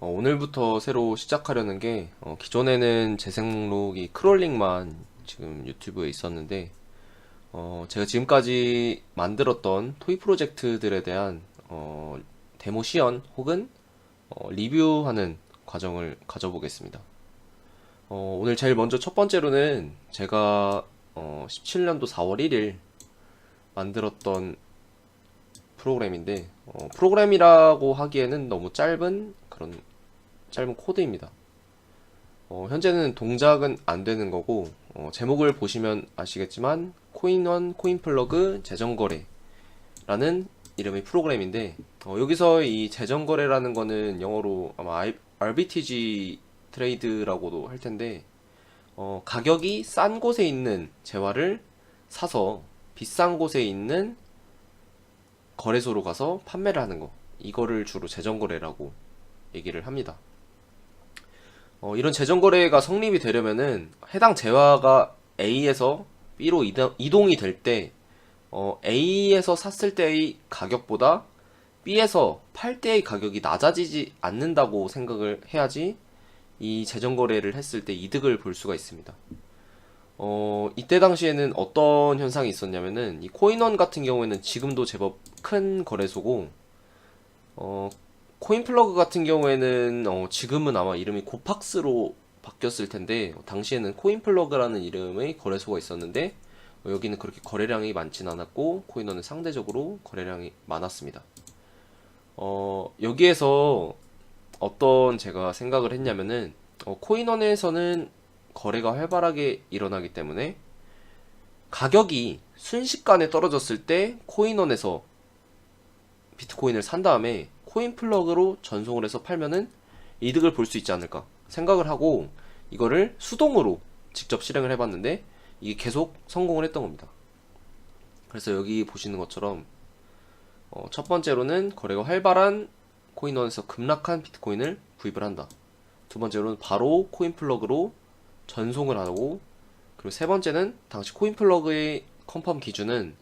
오늘부터 새로 시작하려는 게 기존에는 재생록이 크롤링만 지금 유튜브에 있었는데 제가 지금까지 만들었던 토이 프로젝트들에 대한 데모 시연 혹은 리뷰하는 과정을 가져보겠습니다. 오늘 제일 먼저 첫 번째로는 제가 17년도 4월 1일 만들었던 프로그램인데 프로그램이라고 하기에는 너무 짧은 코드입니다. 현재는 동작은 안 되는 거고, 제목을 보시면 아시겠지만, 코인원 코인플러그 재정거래라는 이름의 프로그램인데, 여기서 이 재정거래라는 거는 영어로 아마 RBTG 트레이드라고도 할 텐데, 가격이 싼 곳에 있는 재화를 사서 비싼 곳에 있는 거래소로 가서 판매를 하는 거. 이거를 주로 재정거래라고 얘기를 합니다. 이런 재정거래가 성립이 되려면은 해당 재화가 A에서 B로 이동이 될 때, A에서 샀을 때의 가격보다 B에서 팔 때의 가격이 낮아지지 않는다고 생각을 해야지 이 재정거래를 했을 때 이득을 볼 수가 있습니다. 이때 당시에는 어떤 현상이 있었냐면은 이 코인원 같은 경우에는 지금도 제법 큰 거래소고, 코인플러그 같은 경우에는 지금은 아마 이름이 고팍스로 바뀌었을 텐데 당시에는 코인플러그라는 이름의 거래소가 있었는데 여기는 그렇게 거래량이 많진 않았고 코인원은 상대적으로 거래량이 많았습니다. 여기에서 어떤 제가 생각을 했냐면은 코인원에서는 거래가 활발하게 일어나기 때문에 가격이 순식간에 떨어졌을 때 코인원에서 비트코인을 산 다음에 코인 플러그로 전송을 해서 팔면은 이득을 볼 수 있지 않을까 생각을 하고 이거를 수동으로 직접 실행을 해봤는데 이게 계속 성공을 했던 겁니다. 그래서 여기 보시는 것처럼 첫 번째로는 거래가 활발한 코인원에서 급락한 비트코인을 구입을 한다. 두 번째로는 바로 코인 플러그로 전송을 하고, 그리고 세 번째는 당시 코인 플러그의 컨펌 기준은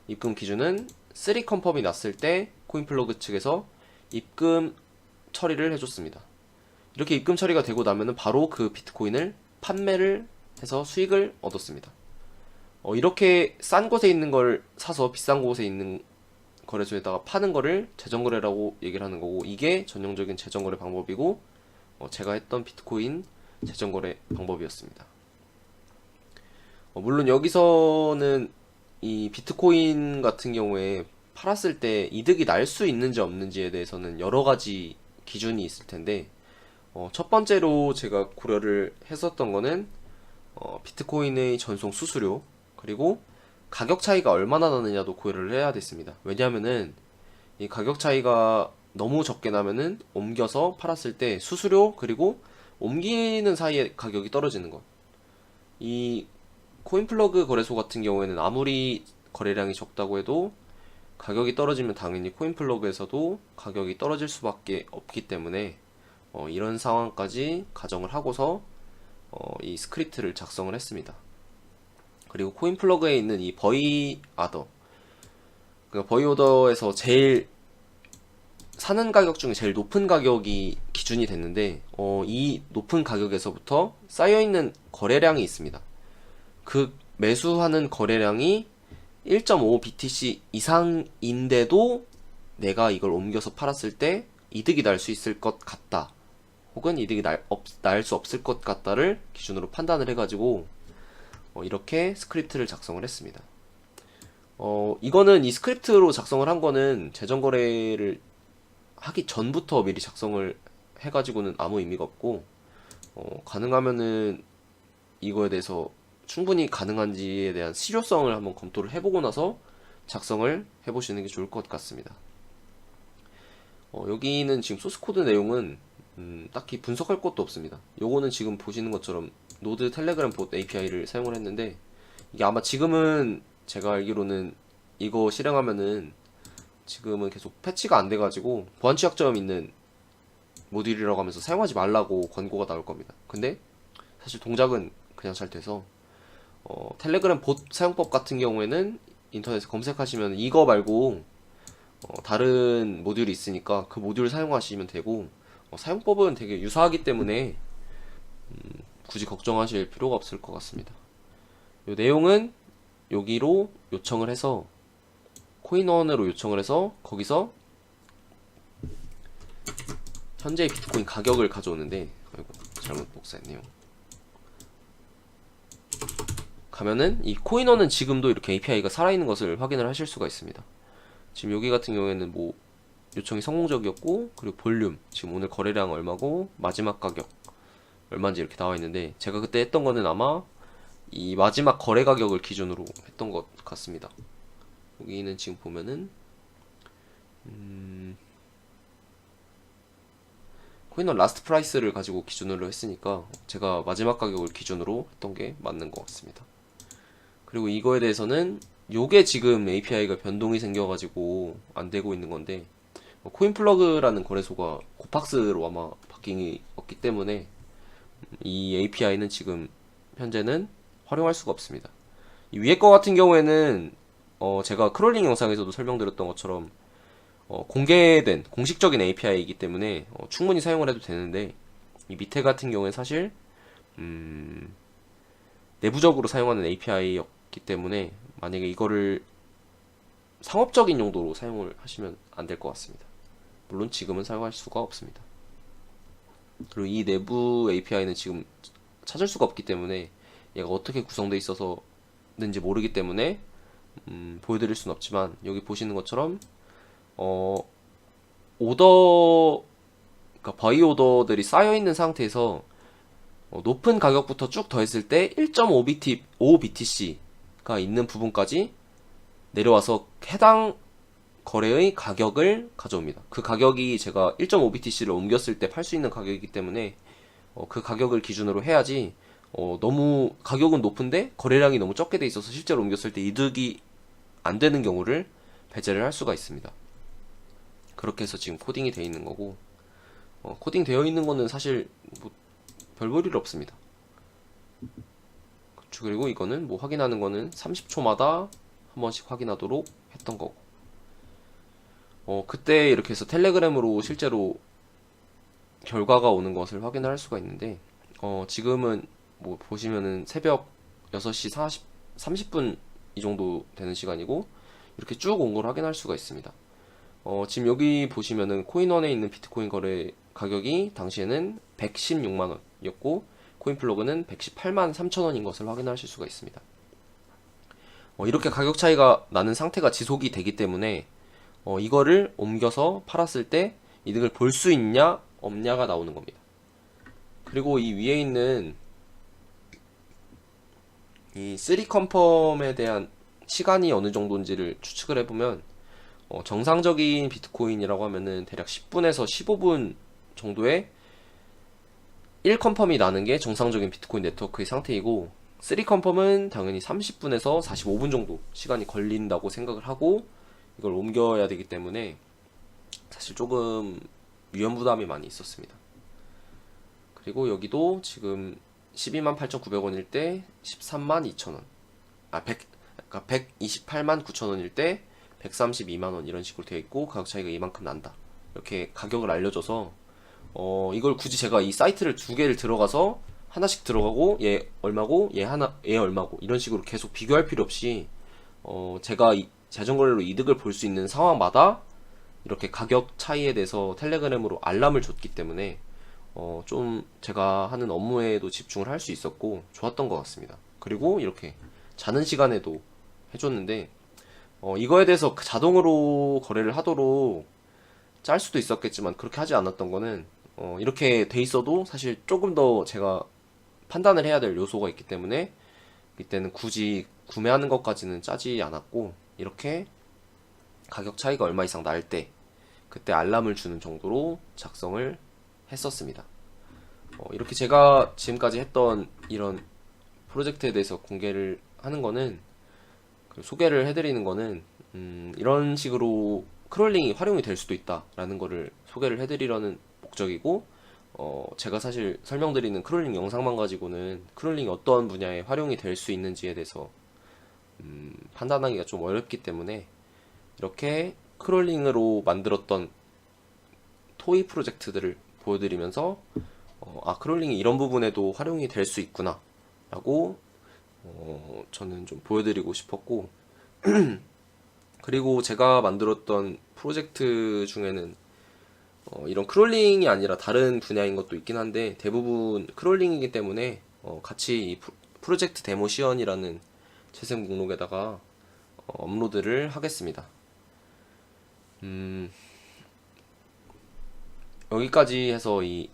입금 기준은 3 컨펌이 났을 때 코인 플러그 측에서 입금 처리를 해줬습니다. 이렇게 입금 처리가 되고 나면은 바로 그 비트코인을 판매를 해서 수익을 얻었습니다. 이렇게 싼 곳에 있는 걸 사서 비싼 곳에 있는 거래소에다가 파는 거를 재정거래라고 얘기를 하는 거고, 이게 전형적인 재정거래 방법이고 제가 했던 비트코인 재정거래 방법이었습니다. 물론 여기서는 이 비트코인 같은 경우에 팔았을 때 이득이 날 수 있는지 없는지에 대해서는 여러 가지 기준이 있을 텐데, 첫 번째로 제가 고려를 했었던 거는 비트코인의 전송 수수료, 그리고 가격 차이가 얼마나 나느냐도 고려를 해야 됐습니다. 왜냐하면은 이 가격 차이가 너무 적게 나면은 옮겨서 팔았을 때 수수료 그리고 옮기는 사이에 가격이 떨어지는 것. 이 코인플러그 거래소 같은 경우에는 아무리 거래량이 적다고 해도 가격이 떨어지면 당연히 코인플러그에서도 가격이 떨어질 수밖에 없기 때문에 이런 상황까지 가정을 하고서 이 스크립트를 작성을 했습니다. 그리고 코인플러그에 있는 이 버이아더, 그러니까 버이오더에서 제일 사는 가격 중에 제일 높은 가격이 기준이 됐는데 이 높은 가격에서부터 쌓여있는 거래량이 있습니다. 그 매수하는 거래량이 1.5 BTC 이상인데도 내가 이걸 옮겨서 팔았을 때 이득이 날 수 있을 것 같다, 혹은 이득이 날 수 없을 것 같다를 기준으로 판단을 해가지고 이렇게 스크립트를 작성을 했습니다. 이거는 이 스크립트로 작성을 한 거는 재정거래를 하기 전부터 미리 작성을 해가지고는 아무 의미가 없고, 가능하면은 이거에 대해서 충분히 가능한지에 대한 실효성을 한번 검토를 해보고 나서 작성을 해보시는 게 좋을 것 같습니다. 여기는 지금 소스코드 내용은 딱히 분석할 것도 없습니다. 요거는 지금 보시는 것처럼 노드 텔레그램 봇 API를 사용을 했는데, 이게 아마 지금은 제가 알기로는 이거 실행하면은 지금은 계속 패치가 안 돼가지고 보안 취약점 있는 모듈이라고 하면서 사용하지 말라고 권고가 나올 겁니다. 근데 사실 동작은 그냥 잘 돼서 텔레그램 봇 사용법 같은 경우에는 인터넷에 검색하시면 이거 말고 다른 모듈이 있으니까 그 모듈 사용하시면 되고, 사용법은 되게 유사하기 때문에 굳이 걱정하실 필요가 없을 것 같습니다. 이 내용은 여기로 요청을 해서 코인원으로 요청을 해서 거기서 현재의 비트코인 가격을 가져오는데, 아이고 잘못 복사했네요. 가면은 이 코인원은 지금도 이렇게 API가 살아있는 것을 확인을 하실 수가 있습니다. 지금 여기 같은 경우에는 뭐 요청이 성공적이었고, 그리고 볼륨, 지금 오늘 거래량 얼마고, 마지막 가격 얼마인지 이렇게 나와 있는데, 제가 그때 했던 거는 아마 이 마지막 거래 가격을 기준으로 했던 것 같습니다. 여기는 지금 보면은 코인원 라스트 프라이스를 가지고 기준으로 했으니까 제가 마지막 가격을 기준으로 했던 게 맞는 것 같습니다. 그리고 이거에 대해서는 요게 지금 API가 변동이 생겨가지고 안 되고 있는 건데, 코인플러그라는 거래소가 코팍스로 아마 바뀌었기 때문에 이 API는 지금 현재는 활용할 수가 없습니다. 이 위에 거 같은 경우에는 제가 크롤링 영상에서도 설명드렸던 것처럼 공개된 공식적인 API이기 때문에 충분히 사용을 해도 되는데, 이 밑에 같은 경우에 사실 내부적으로 사용하는 API였기 때문에 만약에 이거를 상업적인 용도로 사용을 하시면 안 될 것 같습니다. 물론 지금은 사용할 수가 없습니다. 그리고 이 내부 API는 지금 찾을 수가 없기 때문에 얘가 어떻게 구성되어 있어서는지 모르기 때문에 보여드릴 수는 없지만, 여기 보시는 것처럼 오더, 그러니까 바이 오더들이 쌓여 있는 상태에서 높은 가격부터 쭉 더했을 때 1.5BTC가 있는 부분까지 내려와서 해당 거래의 가격을 가져옵니다. 그 가격이 제가 1.5BTC를 옮겼을 때 팔 수 있는 가격이기 때문에 그 가격을 기준으로 해야지, 너무 가격은 높은데 거래량이 너무 적게 돼 있어서 실제로 옮겼을 때 이득이 안 되는 경우를 배제를 할 수가 있습니다. 그렇게 해서 지금 코딩이 되어 있는 거고, 코딩 되어 있는 거는 사실 뭐 별 볼 일 없습니다. 그리고 이거는 뭐 확인하는 거는 30초마다 한 번씩 확인하도록 했던 거고, 그때 이렇게 해서 텔레그램으로 실제로 결과가 오는 것을 확인을 할 수가 있는데, 지금은 뭐 보시면은 새벽 6시 30분 이 정도 되는 시간이고, 이렇게 쭉 온 걸 확인할 수가 있습니다. 지금 여기 보시면은 코인원에 있는 비트코인 거래 가격이 당시에는 116만원이었고 코인플러그는 118만 3천원인 것을 확인하실 수가 있습니다. 이렇게 가격 차이가 나는 상태가 지속이 되기 때문에 이거를 옮겨서 팔았을 때 이득을 볼 수 있냐 없냐가 나오는 겁니다. 그리고 이 위에 있는 이 3컨펌에 대한 시간이 어느 정도인지를 추측을 해보면, 정상적인 비트코인이라고 하면은 대략 10분에서 15분 정도의 1컨펌이 나는 게 정상적인 비트코인 네트워크의 상태이고, 3컨펌은 당연히 30분에서 45분 정도 시간이 걸린다고 생각을 하고 이걸 옮겨야 되기 때문에 사실 조금 위험 부담이 많이 있었습니다. 그리고 여기도 지금 12만 8,900원일 때 13만 2천원, 그러니까 128만 9천원일 때 132만원 이런 식으로 되어 있고, 가격 차이가 이만큼 난다 이렇게 가격을 알려줘서 이걸 굳이 제가 이 사이트를 두 개를 들어가서 하나씩 들어가고 얘 얼마고 얘 얼마고 이런 식으로 계속 비교할 필요 없이 제가 자전거래로 이득을 볼 수 있는 상황마다 이렇게 가격 차이에 대해서 텔레그램으로 알람을 줬기 때문에 좀 제가 하는 업무에도 집중을 할 수 있었고 좋았던 것 같습니다. 그리고 이렇게 자는 시간에도 해줬는데, 이거에 대해서 자동으로 거래를 하도록 짤 수도 있었겠지만 그렇게 하지 않았던 거는, 이렇게 돼 있어도 사실 조금 더 제가 판단을 해야 될 요소가 있기 때문에 이때는 굳이 구매하는 것까지는 짜지 않았고, 이렇게 가격 차이가 얼마 이상 날 때 그때 알람을 주는 정도로 작성을 했었습니다. 이렇게 제가 지금까지 했던 이런 프로젝트에 대해서 공개를 하는 거는, 소개를 해드리는 거는 이런 식으로 크롤링이 활용이 될 수도 있다라는 거를 소개를 해드리려는 목적이고, 제가 사실 설명드리는 크롤링 영상만 가지고는 크롤링이 어떤 분야에 활용이 될 수 있는지에 대해서 판단하기가 좀 어렵기 때문에 이렇게 크롤링으로 만들었던 토이 프로젝트들을 보여드리면서 크롤링이 이런 부분에도 활용이 될 수 있구나 라고 저는 좀 보여드리고 싶었고, 그리고 제가 만들었던 프로젝트 중에는 이런 크롤링이 아니라 다른 분야인 것도 있긴 한데 대부분 크롤링이기 때문에 같이 이 프로젝트 데모 시연이라는 재생 목록에다가 업로드를 하겠습니다. 여기까지 해서 이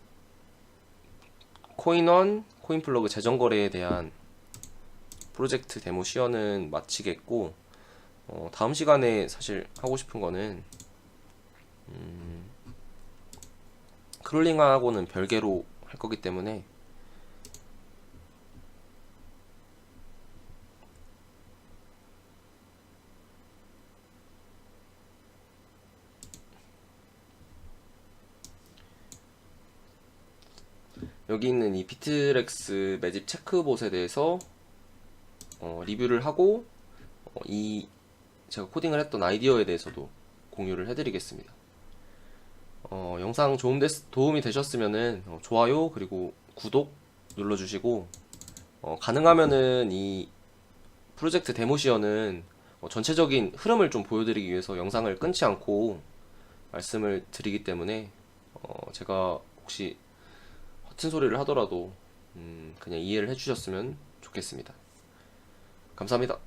코인원, 코인플러그 재정거래에 대한 프로젝트 데모 시연은 마치겠고, 다음 시간에 사실 하고 싶은 거는 크롤링하고는 별개로 할 거기 때문에 여기 있는 이 비트렉스 매집 체크봇에 대해서 리뷰를 하고 이 제가 코딩을 했던 아이디어에 대해서도 공유를 해드리겠습니다. 영상 도움이 되셨으면은 좋아요 그리고 구독 눌러주시고, 가능하면은 이 프로젝트 데모 시연은 전체적인 흐름을 좀 보여드리기 위해서 영상을 끊지 않고 말씀을 드리기 때문에 제가 혹시 허튼 소리를 하더라도 그냥 이해를 해주셨으면 좋겠습니다. 감사합니다.